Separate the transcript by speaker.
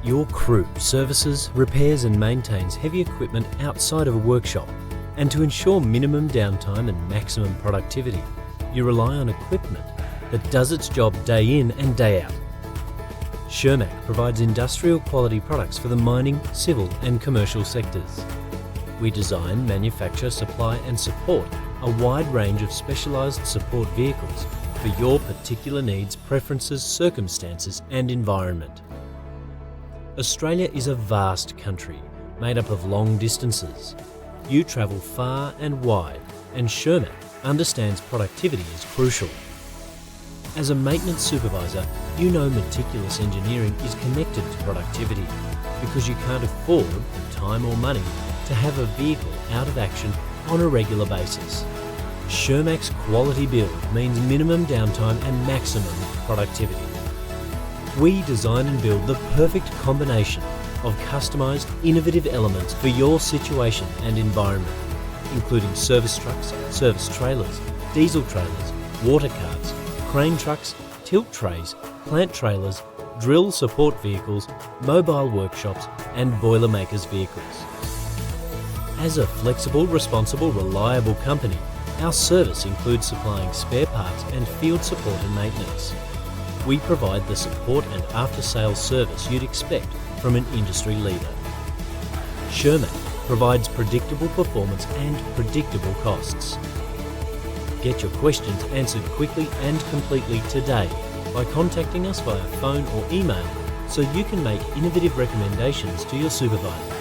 Speaker 1: Your crew services, repairs and maintains heavy equipment outside of a workshop, and to ensure minimum downtime and maximum productivity, you rely on equipment that does its job day in and day out. Shermac provides industrial quality products for the mining, civil and commercial sectors. We design, manufacture, supply and support a wide range of specialised support vehicles for your particular needs, preferences, circumstances and environment. Australia is a vast country made up of long distances. You travel far and wide, and Shermac understands productivity is crucial. As a maintenance supervisor, you know meticulous engineering is connected to productivity because you can't afford, the time or money, to have a vehicle out of action on a regular basis. Shermac's quality build means minimum downtime and maximum productivity. We design and build the perfect combination of customised, innovative elements for your situation and environment, including service trucks, service trailers, diesel trailers, water carts, crane trucks, tilt trays, plant trailers, drill support vehicles, mobile workshops and Boilermakers vehicles. As a flexible, responsible, reliable company, our service includes supplying spare parts and field support and maintenance. We provide the support and after-sales service you'd expect from an industry leader. Shermac provides predictable performance and predictable costs. Get your questions answered quickly and completely today by contacting us via phone or email so you can make innovative recommendations to your supervisor.